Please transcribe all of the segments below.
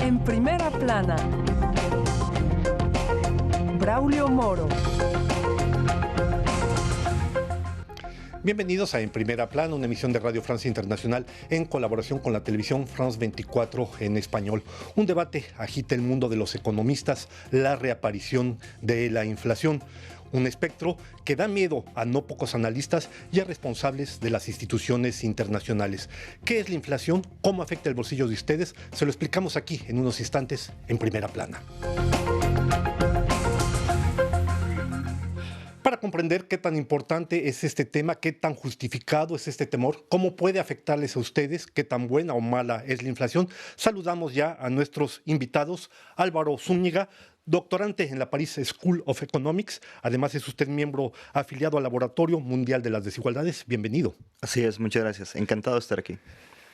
En primera plana, Braulio Moro. Bienvenidos a En Primera Plana, una emisión de Radio Francia Internacional en colaboración con la televisión France 24 en español. Un debate agita el mundo de los economistas, la reaparición de la inflación. Un espectro que da miedo a no pocos analistas y a responsables de las instituciones internacionales. ¿Qué es la inflación? ¿Cómo afecta el bolsillo de ustedes? Se lo explicamos aquí en unos instantes en Primera Plana. Para comprender qué tan importante es este tema, qué tan justificado es este temor, cómo puede afectarles a ustedes, qué tan buena o mala es la inflación, saludamos ya a nuestros invitados. Álvaro Zúñiga, doctorante en la Paris School of Economics, además es usted miembro afiliado al Laboratorio Mundial de las Desigualdades. Bienvenido. Así es, muchas gracias. Encantado de estar aquí.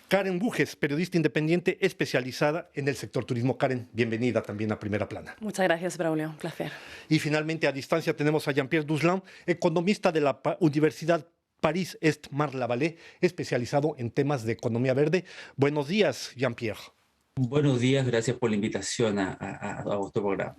Karen Bujes, periodista independiente especializada en el sector turismo. Karen, bienvenida también a Primera Plana. Muchas gracias, Braulio. Un placer. Y finalmente, a distancia, tenemos a Jean-Pierre Duslan, economista de la Universidad París-Est-Marne-la-Vallée, especializado en temas de economía verde. Buenos días, Jean-Pierre. Buenos días, gracias por la invitación a vuestro programa.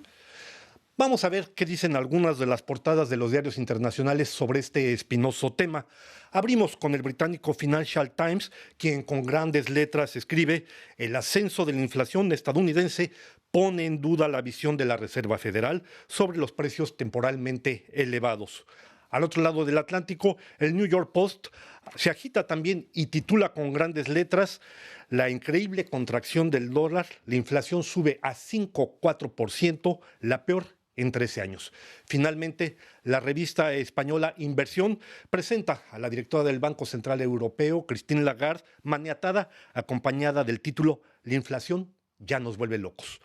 Vamos a ver qué dicen algunas de las portadas de los diarios internacionales sobre este espinoso tema. Abrimos con el británico Financial Times, quien con grandes letras escribe: el ascenso de la inflación estadounidense pone en duda la visión de la Reserva Federal sobre los precios temporalmente elevados. Al otro lado del Atlántico, el New York Post se agita también y titula con grandes letras: la increíble contracción del dólar, la inflación sube a 5,4%, la peor en 13 años. Finalmente, la revista española Inversión presenta a la directora del Banco Central Europeo, Christine Lagarde, maniatada, acompañada del título «La inflación ya nos vuelve locos».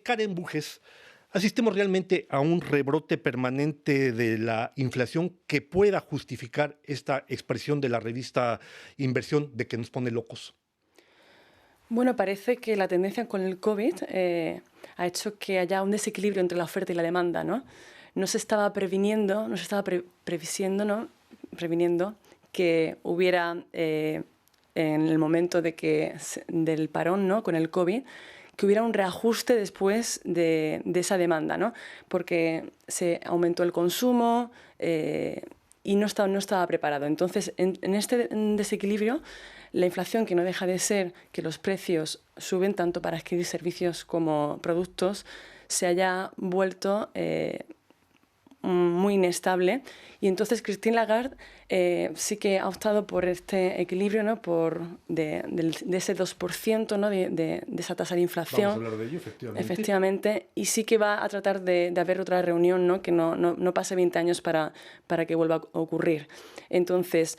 Karen Bujes, ¿asistimos realmente a un rebrote permanente de la inflación que pueda justificar esta expresión de la revista Inversión de que nos pone locos? Bueno, parece que la tendencia con el COVID ha hecho que haya un desequilibrio entre la oferta y la demanda, ¿no? No se estaba previniendo, previniendo que hubiera, en el momento del parón, ¿no?, con el COVID, que hubiera un reajuste después de esa demanda, ¿no? Porque se aumentó el consumo y no estaba preparado. Entonces, en este desequilibrio, la inflación, que no deja de ser que los precios suben tanto para adquirir servicios como productos, se haya vuelto muy inestable. Y entonces Christine Lagarde sí que ha optado por este equilibrio, ¿no?, de ese 2%, ¿no?, de esa tasa de inflación. Vamos a hablar de ello, efectivamente. Efectivamente. Y sí que va a tratar de haber otra reunión, ¿no?, que no pase 20 años para que vuelva a ocurrir. Entonces,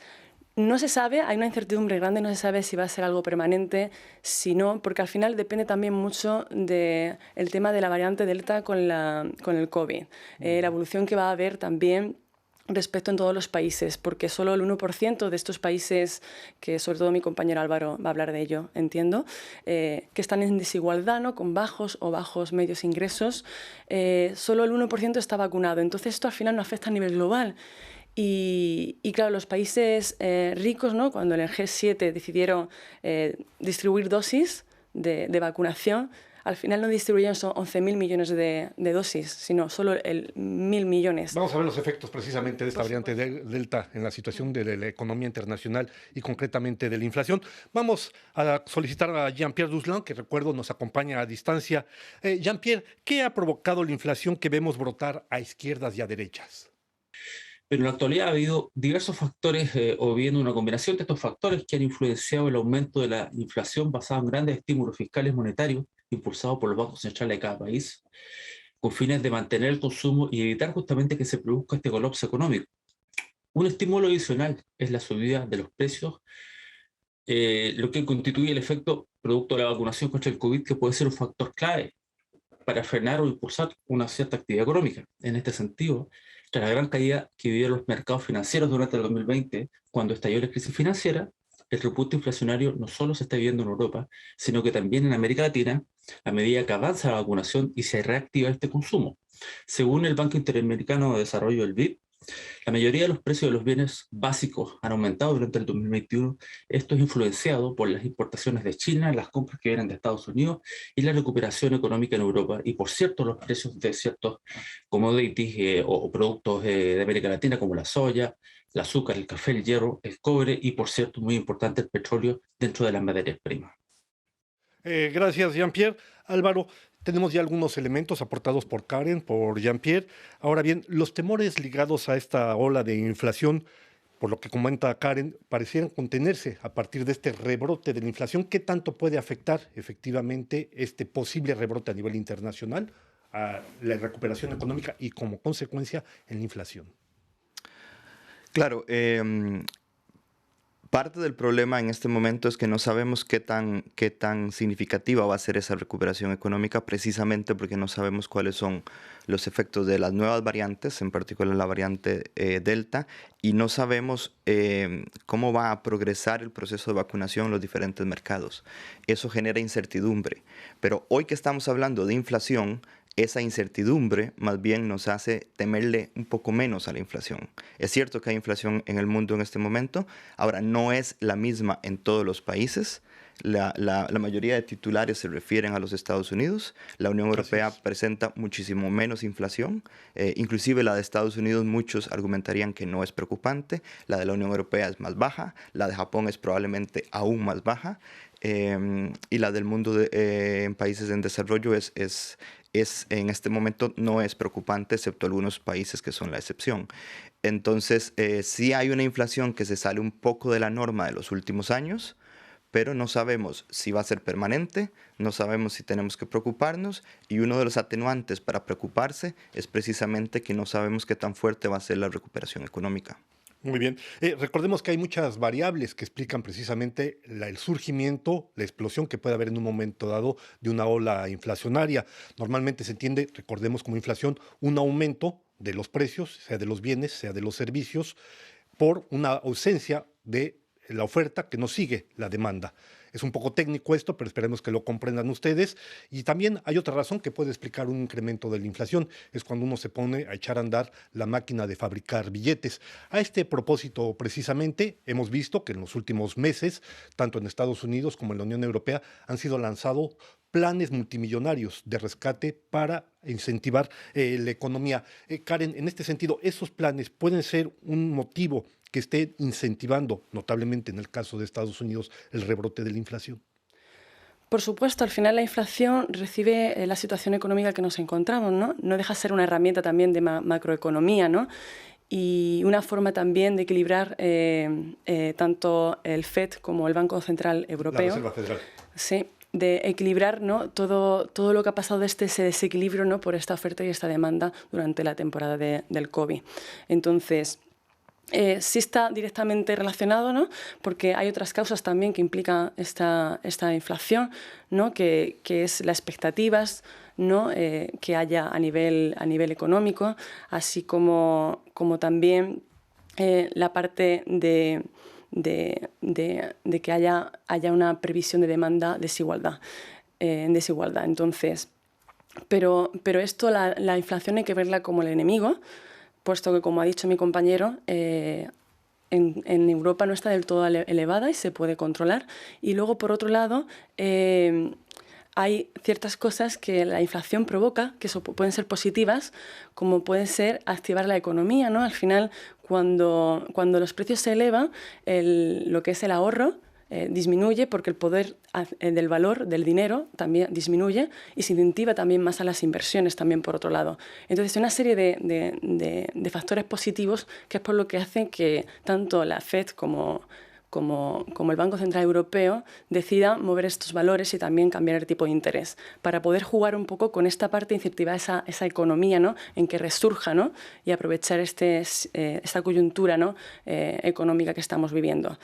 no se sabe, hay una incertidumbre grande, no se sabe si va a ser algo permanente, si no, porque al final depende también mucho del tema de la variante Delta con el COVID, la evolución que va a haber también respecto en todos los países, porque solo el 1% de estos países, que sobre todo mi compañero Álvaro va a hablar de ello, entiendo, que están en desigualdad, ¿no?, con bajos o bajos medios ingresos, solo el 1% está vacunado. Entonces esto al final no afecta a nivel global. Y claro, los países ricos, ¿no?, cuando en el G7 decidieron distribuir dosis de vacunación, al final no distribuyeron 11.000 millones de dosis, sino solo 1.000 millones. Vamos a ver los efectos precisamente de esta variante Delta en la situación de la economía internacional y concretamente de la inflación. Vamos a solicitar a Jean-Pierre Duslan, que recuerdo nos acompaña a distancia. Jean-Pierre, ¿qué ha provocado la inflación que vemos brotar a izquierdas y a derechas? Pero en la actualidad ha habido diversos factores, o bien una combinación de estos factores, que han influenciado el aumento de la inflación basado en grandes estímulos fiscales monetarios impulsados por los bancos centrales de cada país, con fines de mantener el consumo y evitar justamente que se produzca este colapso económico. Un estímulo adicional es la subida de los precios, lo que constituye el efecto producto de la vacunación contra el COVID, que puede ser un factor clave para frenar o impulsar una cierta actividad económica. En este sentido, tras la gran caída que vivieron los mercados financieros durante el 2020, cuando estalló la crisis financiera, el repunte inflacionario no solo se está viviendo en Europa, sino que también en América Latina, a medida que avanza la vacunación y se reactiva este consumo. Según el Banco Interamericano de Desarrollo, el BID, La mayoría de los precios de los bienes básicos han aumentado durante el 2021. Esto es influenciado por las importaciones de China, las compras que vienen de Estados Unidos y la recuperación económica en Europa. Y por cierto, los precios de ciertos commodities o productos de América Latina como la soya, el azúcar, el café, el hierro, el cobre y por cierto, muy importante, el petróleo dentro de las materias primas. Gracias, Jean-Pierre. Álvaro, tenemos ya algunos elementos aportados por Karen, por Jean-Pierre. Ahora bien, los temores ligados a esta ola de inflación, por lo que comenta Karen, parecieran contenerse a partir de este rebrote de la inflación. ¿Qué tanto puede afectar efectivamente este posible rebrote a nivel internacional a la recuperación económica y como consecuencia en la inflación? Claro, parte del problema en este momento es que no sabemos qué tan significativa va a ser esa recuperación económica, precisamente porque no sabemos cuáles son los efectos de las nuevas variantes, en particular la variante Delta, y no sabemos cómo va a progresar el proceso de vacunación en los diferentes mercados. Eso genera incertidumbre. Pero hoy que estamos hablando de inflación, esa incertidumbre más bien nos hace temerle un poco menos a la inflación. Es cierto que hay inflación en el mundo en este momento, ahora no es la misma en todos los países. La mayoría de titulares se refieren a los Estados Unidos. La Unión Europea presenta muchísimo menos inflación. Inclusive la de Estados Unidos, muchos argumentarían que no es preocupante. La de la Unión Europea es más baja. La de Japón es probablemente aún más baja. Y la del mundo en países en desarrollo en este momento no es preocupante, excepto algunos países que son la excepción. Entonces, sí hay una inflación que se sale un poco de la norma de los últimos años, pero no sabemos si va a ser permanente, no sabemos si tenemos que preocuparnos, y uno de los atenuantes para preocuparse es precisamente que no sabemos qué tan fuerte va a ser la recuperación económica. Muy bien. Recordemos que hay muchas variables que explican precisamente el surgimiento, la explosión que puede haber en un momento dado de una ola inflacionaria. Normalmente se entiende, recordemos como inflación, un aumento de los precios, sea de los bienes, sea de los servicios, por una ausencia de la oferta que no sigue la demanda. Es un poco técnico esto, pero esperemos que lo comprendan ustedes. Y también hay otra razón que puede explicar un incremento de la inflación, es cuando uno se pone a echar a andar la máquina de fabricar billetes. A este propósito, precisamente, hemos visto que en los últimos meses, tanto en Estados Unidos como en la Unión Europea, han sido lanzados planes multimillonarios de rescate para incentivar la economía. Karen, en este sentido, ¿esos planes pueden ser un motivo que esté incentivando, notablemente en el caso de Estados Unidos, el rebrote de la inflación? Por supuesto, al final la inflación recibe la situación económica que nos encontramos, ¿no? No deja de ser una herramienta también de macroeconomía, ¿no? Y una forma también de equilibrar tanto el FED como el Banco Central Europeo. La Reserva Federal. Sí, de equilibrar, ¿no? todo lo que ha pasado de ese desequilibrio, ¿no? Por esta oferta y esta demanda durante la temporada del COVID. Entonces, sí está directamente relacionado, ¿no? Porque hay otras causas también que implican esta inflación, ¿no? Que es las expectativas, ¿no? Que haya a nivel económico, así como también la parte de que haya una previsión de demanda en desigualdad. Entonces, pero esto, la inflación hay que verla como el enemigo, puesto que, como ha dicho mi compañero, en Europa no está del todo elevada y se puede controlar. Y luego, por otro lado, hay ciertas cosas que la inflación provoca, que pueden ser positivas, como puede ser activar la economía, ¿no? Al final, cuando los precios se elevan, lo que es el ahorro disminuye, porque el poder del valor del dinero también disminuye y se incentiva también más a las inversiones también, por otro lado. Entonces, hay una serie de factores positivos que es por lo que hacen que tanto la FED como el Banco Central Europeo decida mover estos valores y también cambiar el tipo de interés, para poder jugar un poco con esta parte, incentivar esa economía, ¿no? En que resurja, ¿no? Y aprovechar esta coyuntura, ¿no? Económica que estamos viviendo.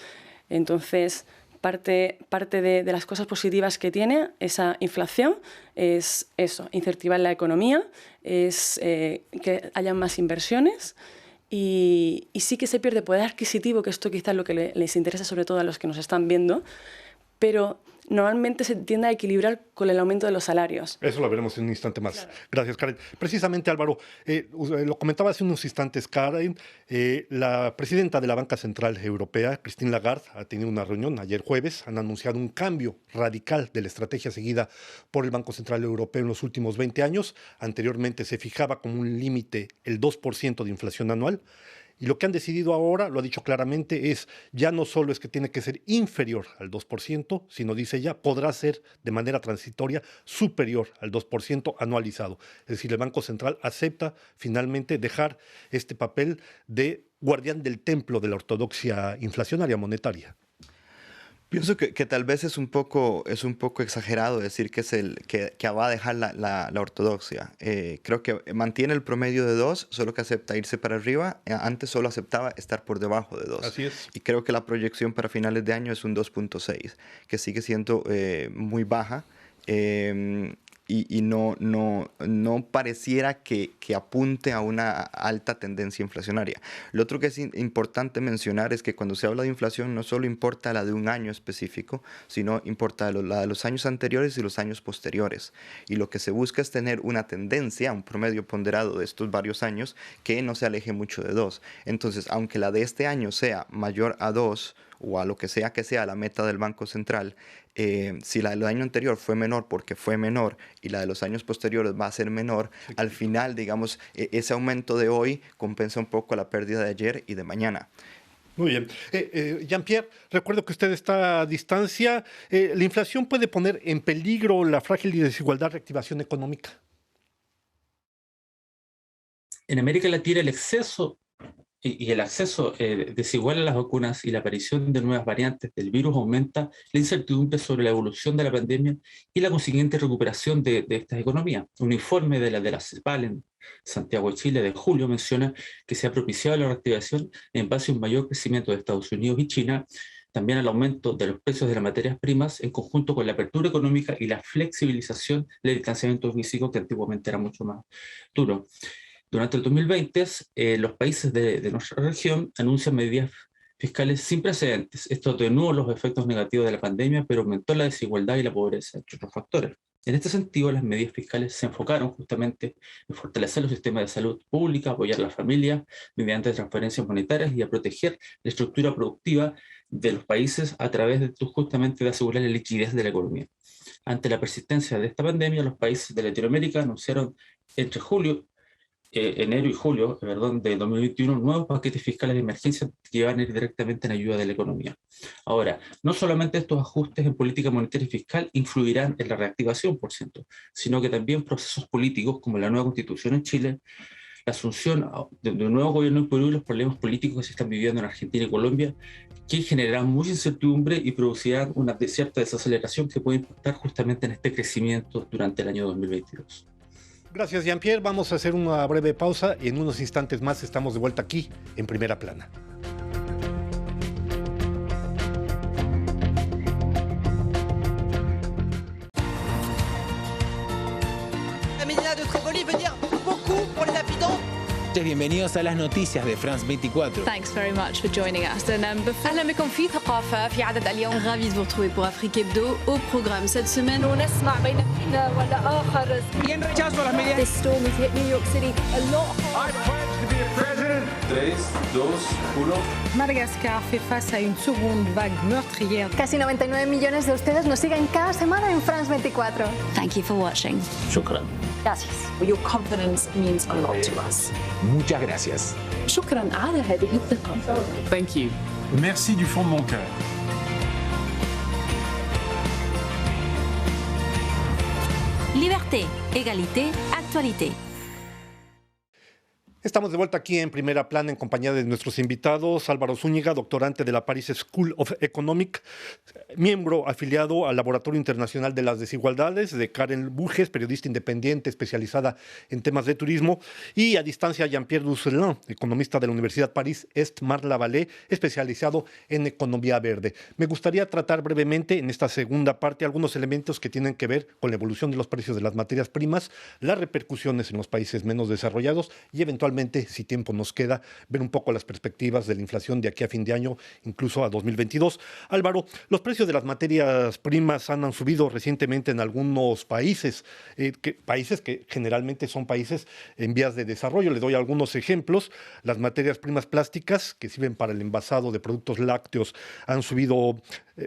Entonces, parte de las cosas positivas que tiene esa inflación es eso, incentivar la economía, es que haya más inversiones. Y sí que se pierde poder adquisitivo, que esto quizás es lo que les interesa sobre todo a los que nos están viendo, pero normalmente se tiende a equilibrar con el aumento de los salarios. Eso lo veremos en un instante más. Claro. Gracias, Karen. Precisamente, Álvaro, lo comentaba hace unos instantes, Karen, la presidenta de la Banca Central Europea, Christine Lagarde, ha tenido una reunión ayer jueves, han anunciado un cambio radical de la estrategia seguida por el Banco Central Europeo en los últimos 20 años. Anteriormente se fijaba como un límite el 2% de inflación anual. Y lo que han decidido ahora, lo ha dicho claramente, es ya no solo es que tiene que ser inferior al 2%, sino dice ya podrá ser de manera transitoria superior al 2% anualizado. Es decir, el Banco Central acepta finalmente dejar este papel de guardián del templo de la ortodoxia inflacionaria monetaria. Pienso que tal vez es un poco exagerado decir que que va a dejar la ortodoxia. Creo que mantiene el promedio de 2, solo que acepta irse para arriba. Antes solo aceptaba estar por debajo de 2. Así es. Y creo que la proyección para finales de año es un 2.6, que sigue siendo muy baja. Y no pareciera que apunte a una alta tendencia inflacionaria. Lo otro que es importante mencionar es que cuando se habla de inflación no solo importa la de un año específico, sino importa la de los años anteriores y los años posteriores. Y lo que se busca es tener una tendencia, un promedio ponderado de estos varios años que no se aleje mucho de 2. Entonces, aunque la de este año sea mayor a 2, o a lo que sea la meta del Banco Central, si la del año anterior fue menor porque fue menor y la de los años posteriores va a ser menor, al final, digamos, ese aumento de hoy compensa un poco la pérdida de ayer y de mañana. Muy bien. Jean-Pierre, recuerdo que usted está a distancia. ¿La inflación puede poner en peligro la frágil y desigualdad reactivación económica? En América Latina el exceso y el acceso desigual a las vacunas y la aparición de nuevas variantes del virus aumenta la incertidumbre sobre la evolución de la pandemia y la consiguiente recuperación de estas economías. Un informe de la CEPAL en Santiago de Chile de julio menciona que se ha propiciado la reactivación en base a un mayor crecimiento de Estados Unidos y China, también al aumento de los precios de las materias primas en conjunto con la apertura económica y la flexibilización del distanciamiento físico que antiguamente era mucho más duro. Durante el 2020, los países de nuestra región anuncian medidas fiscales sin precedentes. Esto atenuó los efectos negativos de la pandemia, pero aumentó la desigualdad y la pobreza, entre otros factores. En este sentido, las medidas fiscales se enfocaron justamente en fortalecer los sistemas de salud pública, apoyar a las familias mediante transferencias monetarias y a proteger la estructura productiva de los países a través justamente de asegurar la liquidez de la economía. Ante la persistencia de esta pandemia, los países de Latinoamérica anunciaron entre enero y julio, de 2021, nuevos paquetes fiscales de emergencia que van a ir directamente en ayuda de la economía. Ahora, no solamente estos ajustes en política monetaria y fiscal influirán en la reactivación, por cierto, sino que también procesos políticos como la nueva constitución en Chile, la asunción de un nuevo gobierno en Perú y los problemas políticos que se están viviendo en Argentina y Colombia, que generarán mucha incertidumbre y producirán una cierta desaceleración que puede impactar justamente en este crecimiento durante el año 2022. Gracias, Jean-Pierre. Vamos a hacer una breve pausa y en unos instantes más estamos de vuelta aquí en Primera Plana. La Médina de Tripoli veut dire beaucoup pour les habitants. Bienvenidos a las noticias de France 24. Thanks very much for joining us. أهلا بكم في ثقافة في عدد اليوم. Ravi de vous retrouver pour Afrique Hebdo. Au programme cette semaine. ونسمع بين حين والآخر. Y en rechazo a las medidas. This storm has hit New York City a lot harder. I pledge to be a president. 3, 2, 1. Madagascar fait face à une seconde vague meurtrière. Casi 99 millones de ustedes nos siguen cada semana en France 24. Thank you for watching. Shukran. Gracias. Your confidence means a lot to us. Muchas gracias. شكرا على هذه الثقة. Thank you. Merci du fond de mon cœur. Liberté, égalité, actualité. Estamos de vuelta aquí en Primera Plana en compañía de nuestros invitados, Álvaro Zúñiga, doctorante de la Paris School of Economics, miembro afiliado al Laboratorio Internacional de las Desigualdades, de Karen Burges, periodista independiente especializada en temas de turismo, y a distancia Jean-Pierre Ducelin, economista de la Universidad París-Est Marne-la-Vallée, especializado en economía verde. Me gustaría tratar brevemente en esta segunda parte algunos elementos que tienen que ver con la evolución de los precios de las materias primas, las repercusiones en los países menos desarrollados y eventualmente finalmente, si tiempo nos queda, ver un poco las perspectivas de la inflación de aquí a fin de año, incluso a 2022. Álvaro, los precios de las materias primas han subido recientemente en algunos países, países que generalmente son países en vías de desarrollo. Le doy algunos ejemplos. Las materias primas plásticas que sirven para el envasado de productos lácteos han subido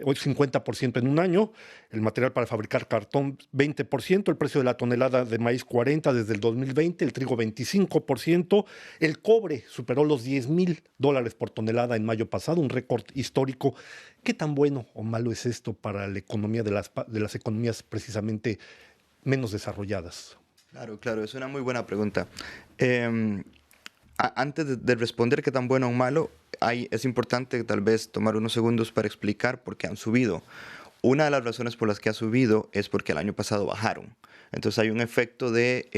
hoy 50% en un año, el material para fabricar cartón 20%, el precio de la tonelada de maíz 40% desde el 2020, el trigo 25%, el cobre superó los $10,000 por tonelada en mayo pasado, un récord histórico. ¿Qué tan bueno o malo es esto para la economía de las economías precisamente menos desarrolladas? Claro, es una muy buena pregunta. Antes de responder qué tan bueno o malo, es importante tal vez tomar unos segundos para explicar por qué han subido. Una de las razones por las que ha subido es porque el año pasado bajaron. Entonces hay un efecto de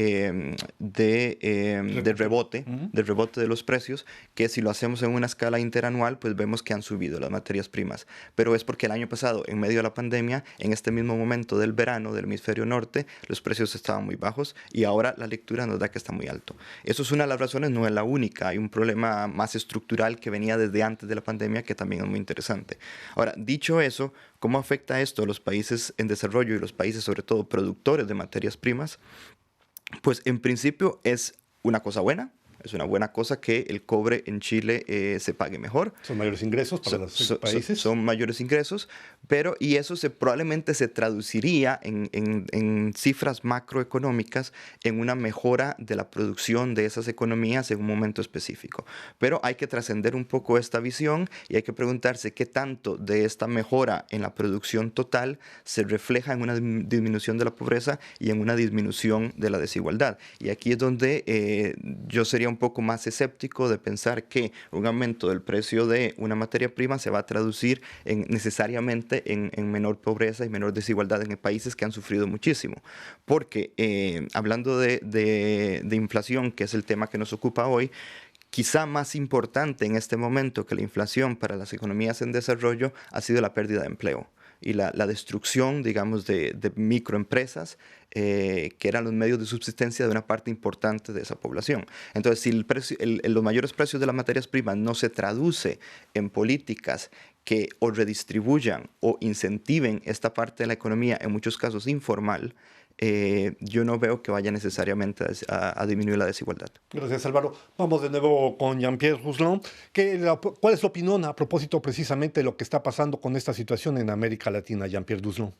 rebote de los precios, que si lo hacemos en una escala interanual, pues vemos que han subido las materias primas. Pero es porque el año pasado, en medio de la pandemia, en este mismo momento del verano del hemisferio norte, los precios estaban muy bajos y ahora la lectura nos da que está muy alto. Eso es una de las razones, no es la única. Hay un problema más estructural que venía desde antes de la pandemia que también es muy interesante. Ahora, dicho eso, ¿cómo afecta esto a los países en desarrollo y los países, sobre todo, productores de materias primas? Pues en principio es una cosa buena. Es una buena cosa que el cobre en Chile se pague mejor. Son mayores ingresos para los países. Son mayores ingresos, y eso probablemente se traduciría en cifras macroeconómicas, en una mejora de la producción de esas economías en un momento específico. Pero hay que trascender un poco esta visión y hay que preguntarse qué tanto de esta mejora en la producción total se refleja en una disminución de la pobreza y en una disminución de la desigualdad. Y aquí es donde yo sería un poco más escéptico de pensar que un aumento del precio de una materia prima se va a traducir necesariamente en menor pobreza y menor desigualdad en países que han sufrido muchísimo. Porque hablando de inflación, que es el tema que nos ocupa hoy, quizá más importante en este momento que la inflación para las economías en desarrollo ha sido la pérdida de empleo y la destrucción, digamos, de microempresas que eran los medios de subsistencia de una parte importante de esa población. Entonces, si los mayores precios de las materias primas no se traduce en políticas que o redistribuyan o incentiven esta parte de la economía, en muchos casos informal, yo no veo que vaya necesariamente a disminuir la desigualdad. Gracias, Álvaro. Vamos de nuevo con Jean-Pierre Rousselin. ¿Cuál es su opinión a propósito precisamente de lo que está pasando con esta situación en América Latina, Jean-Pierre Rousselin?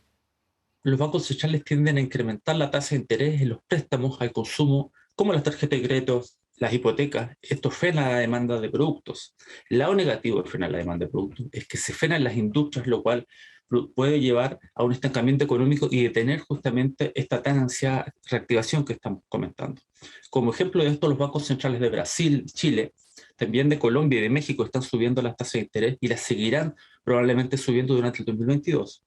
Los bancos centrales tienden a incrementar la tasa de interés en los préstamos al consumo, como las tarjetas de crédito, las hipotecas. Esto frena la demanda de productos. El lado negativo de frenar la demanda de productos es que se frenan las industrias, lo cual puede llevar a un estancamiento económico y detener justamente esta tan ansiada reactivación que estamos comentando. Como ejemplo de esto, los bancos centrales de Brasil, Chile, también de Colombia y de México están subiendo las tasas de interés y las seguirán probablemente subiendo durante el 2022.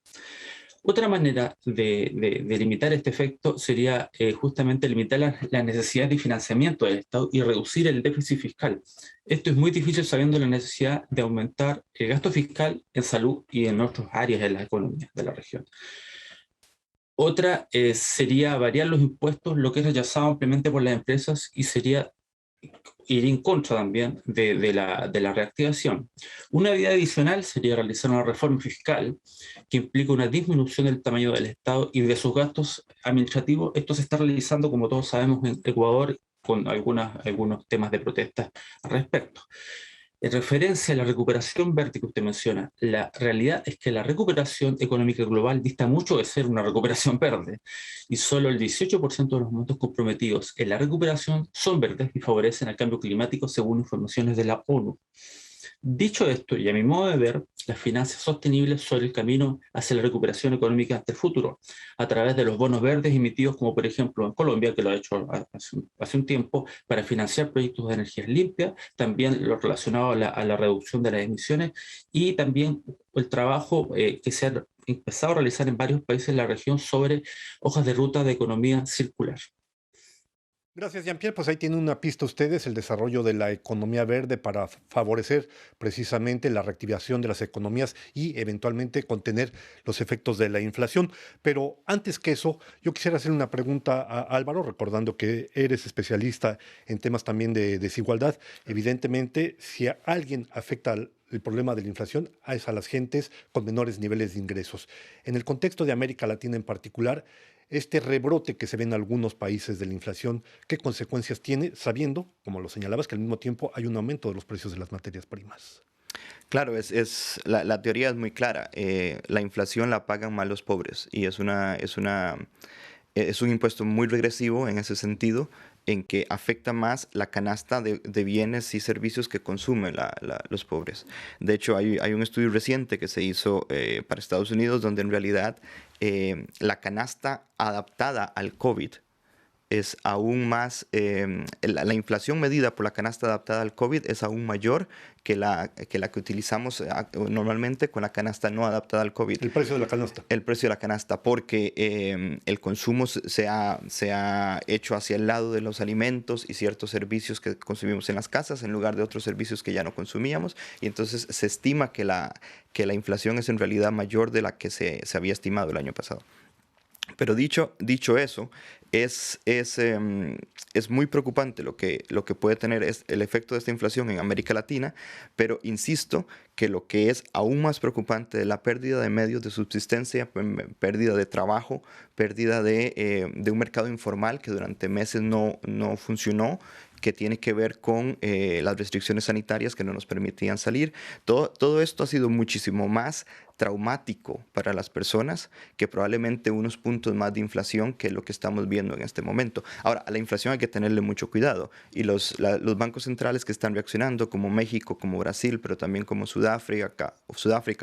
Otra manera de limitar este efecto sería justamente limitar la necesidad de financiamiento del Estado y reducir el déficit fiscal. Esto es muy difícil sabiendo la necesidad de aumentar el gasto fiscal en salud y en otras áreas de la economía de la región. Otra sería variar los impuestos, lo que es rechazado ampliamente por las empresas, y sería ir en contra también de la reactivación. Una idea adicional sería realizar una reforma fiscal que implica una disminución del tamaño del Estado y de sus gastos administrativos. Esto se está realizando, como todos sabemos, en Ecuador, con algunos temas de protesta al respecto. En referencia a la recuperación verde que usted menciona, la realidad es que la recuperación económica global dista mucho de ser una recuperación verde, y solo el 18% de los montos comprometidos en la recuperación son verdes y favorecen el cambio climático, según informaciones de la ONU. Dicho esto, y a mi modo de ver, las finanzas sostenibles son el camino hacia la recuperación económica hasta el futuro, a través de los bonos verdes emitidos, como por ejemplo en Colombia, que lo ha hecho hace un tiempo, para financiar proyectos de energías limpias, también lo relacionado a la reducción de las emisiones, y también el trabajo que se ha empezado a realizar en varios países de la región sobre hojas de ruta de economía circular. Gracias, Jean-Pierre. Pues ahí tienen una pista ustedes, el desarrollo de la economía verde para favorecer precisamente la reactivación de las economías y eventualmente contener los efectos de la inflación. Pero antes que eso, yo quisiera hacer una pregunta a Álvaro, recordando que eres especialista en temas también de desigualdad. Evidentemente, si a alguien afecta el problema de la inflación es a las gentes con menores niveles de ingresos. En el contexto de América Latina en particular, este rebrote que se ve en algunos países de la inflación, ¿qué consecuencias tiene, sabiendo, como lo señalabas, que al mismo tiempo hay un aumento de los precios de las materias primas? Claro, la teoría es muy clara. La inflación la pagan más los pobres y es un impuesto muy regresivo en ese sentido, en que afecta más la canasta de bienes y servicios que consumen los pobres. De hecho, hay un estudio reciente que se hizo para Estados Unidos donde en realidad la canasta adaptada al COVID es aún más, la inflación medida por la canasta adaptada al COVID es aún mayor que la que utilizamos normalmente con la canasta no adaptada al COVID. El precio de la canasta. El precio de la canasta, porque el consumo se ha hecho hacia el lado de los alimentos y ciertos servicios que consumimos en las casas en lugar de otros servicios que ya no consumíamos, y entonces se estima que la inflación es en realidad mayor de la que se había estimado el año pasado. Pero dicho eso, es muy preocupante lo que puede tener es el efecto de esta inflación en América Latina, pero insisto que lo que es aún más preocupante es la pérdida de medios de subsistencia, pérdida de trabajo, pérdida de un mercado informal que durante meses no funcionó, que tiene que ver con las restricciones sanitarias que no nos permitían salir. Todo esto ha sido muchísimo más traumático para las personas que probablemente unos puntos más de inflación que lo que estamos viendo en este momento. Ahora, a la inflación hay que tenerle mucho cuidado y los bancos centrales que están reaccionando, como México, como Brasil, pero también como Sudáfrica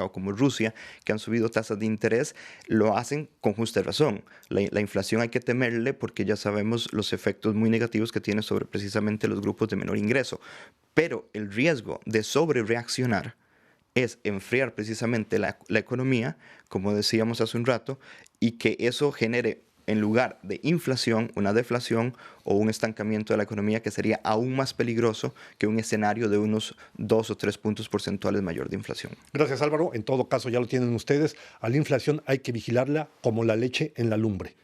o como Rusia, que han subido tasas de interés, lo hacen con justa razón. La inflación hay que temerle porque ya sabemos los efectos muy negativos que tiene sobre precisamente los grupos de menor ingreso. Pero el riesgo de sobrereaccionar es enfriar precisamente la economía, como decíamos hace un rato, y que eso genere, en lugar de inflación, una deflación o un estancamiento de la economía que sería aún más peligroso que un escenario de unos 2 o 3 puntos porcentuales mayor de inflación. Gracias, Álvaro. En todo caso, ya lo tienen ustedes. A la inflación hay que vigilarla como la leche en la lumbre.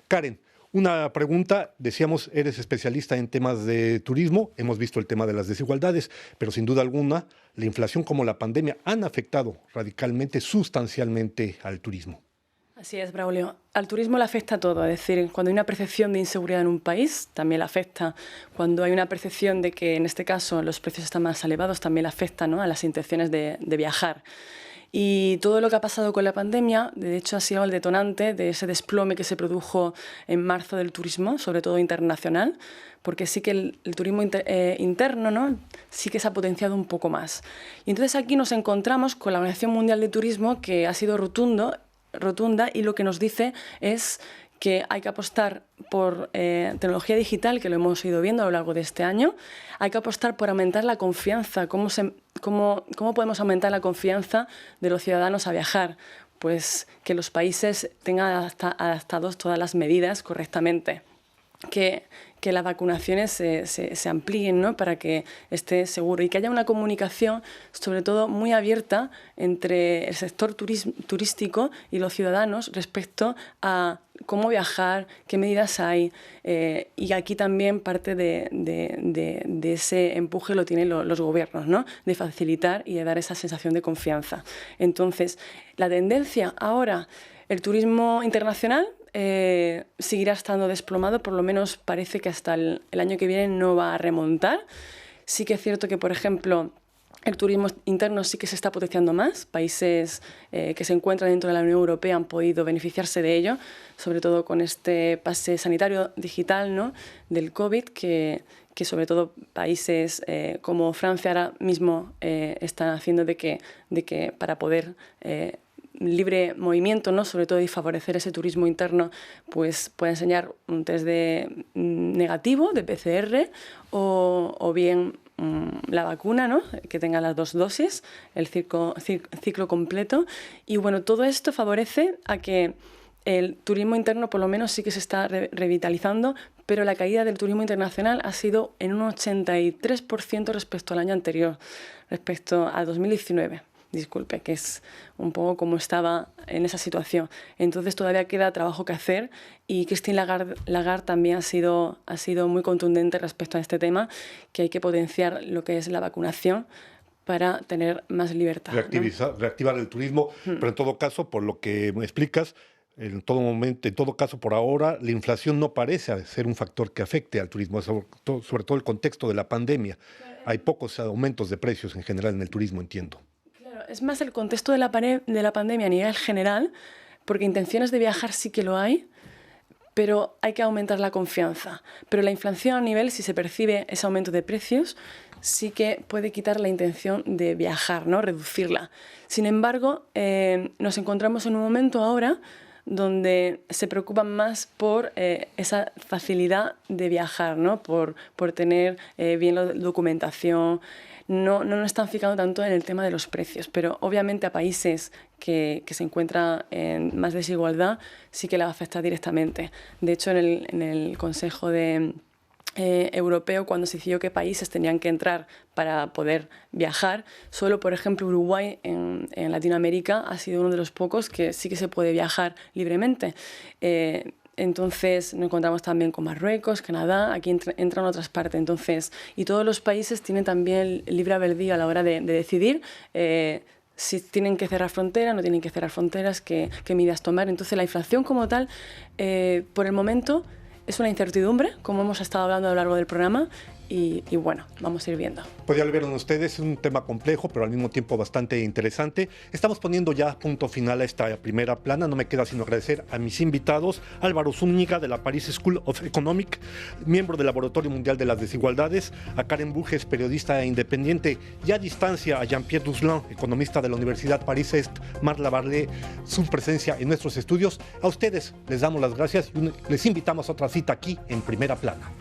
Karen, una pregunta, decíamos, eres especialista en temas de turismo, hemos visto el tema de las desigualdades, pero sin duda alguna, la inflación como la pandemia han afectado radicalmente, sustancialmente al turismo. Así es, Braulio. Al turismo le afecta todo, es decir, cuando hay una percepción de inseguridad en un país, también le afecta. Cuando hay una percepción de que, en este caso, los precios están más elevados, también le afecta, ¿no?, a las intenciones de viajar. Y todo lo que ha pasado con la pandemia, de hecho, ha sido el detonante de ese desplome que se produjo en marzo del turismo, sobre todo internacional, porque sí que el turismo interno, ¿no?, sí que se ha potenciado un poco más. Y entonces aquí nos encontramos con la Organización Mundial de Turismo, que ha sido rotunda, y lo que nos dice es que hay que apostar por tecnología digital, que lo hemos ido viendo a lo largo de este año. Hay que apostar por aumentar la confianza. ¿Cómo podemos aumentar la confianza de los ciudadanos a viajar? Pues que los países tengan adaptados todas las medidas correctamente. Que las vacunaciones se amplíen, ¿no?, para que esté seguro y que haya una comunicación, sobre todo muy abierta, entre el sector turístico y los ciudadanos respecto a cómo viajar, qué medidas hay. Y aquí también parte de ese empuje lo tienen los gobiernos, ¿no?, de facilitar y de dar esa sensación de confianza. Entonces, la tendencia ahora, el turismo internacional, seguirá estando desplomado, por lo menos parece que hasta el año que viene no va a remontar. Sí que es cierto que, por ejemplo, el turismo interno sí que se está potenciando más. Países que se encuentran dentro de la Unión Europea han podido beneficiarse de ello, sobre todo con este pase sanitario digital, ¿no?, del COVID, que sobre todo países como Francia ahora mismo están haciendo de que para poder libre movimiento, ¿no?, sobre todo, y favorecer ese turismo interno, pues puede enseñar un test negativo de PCR o bien la vacuna, ¿no?, que tenga las 2 dosis, el ciclo completo. Y bueno, todo esto favorece a que el turismo interno por lo menos sí que se está revitalizando, pero la caída del turismo internacional ha sido en un 83% respecto al año anterior, respecto a 2019. Disculpe, que es un poco como estaba en esa situación. Entonces todavía queda trabajo que hacer y Christine Lagarde también ha sido muy contundente respecto a este tema, que hay que potenciar lo que es la vacunación para tener más libertad. Reactivar el turismo, pero en todo caso, por lo que me explicas, en todo momento, en todo caso, por ahora, la inflación no parece ser un factor que afecte al turismo, sobre todo el contexto de la pandemia. Hay pocos aumentos de precios en general en el turismo, entiendo. Es más el contexto de la pandemia a nivel general, porque intenciones de viajar sí que lo hay, pero hay que aumentar la confianza. Pero la inflación a nivel, si se percibe ese aumento de precios, sí que puede quitar la intención de viajar, ¿no? Reducirla. Sin embargo, nos encontramos en un momento ahora donde se preocupan más por esa facilidad de viajar, ¿no? Por tener bien la documentación. No nos están fijando tanto en el tema de los precios, pero obviamente a países que se encuentran en más desigualdad sí que les afecta directamente. De hecho, en el Consejo Europeo, cuando se decidió qué países tenían que entrar para poder viajar, solo, por ejemplo, Uruguay en Latinoamérica ha sido uno de los pocos que sí que se puede viajar libremente. Entonces nos encontramos también con Marruecos, Canadá, aquí entran otras partes. Entonces, y todos los países tienen también el libre albedrío a la hora de decidir si tienen que cerrar fronteras, no tienen que cerrar fronteras, qué medidas tomar. Entonces la inflación como tal, por el momento, es una incertidumbre, como hemos estado hablando a lo largo del programa, y bueno, vamos a ir viendo. Pues ya lo vieron ustedes, es un tema complejo, pero al mismo tiempo bastante interesante. Estamos poniendo ya punto final a esta primera plana. No me queda sino agradecer a mis invitados, Álvaro Zúñiga de la Paris School of Economics, miembro del Laboratorio Mundial de las Desigualdades, a Karen Bujes, periodista independiente, y a distancia a Jean-Pierre Duslan, economista de la Universidad Paris Est, Marla Barlet, su presencia en nuestros estudios. A ustedes les damos las gracias y les invitamos a otra cita aquí en Primera Plana.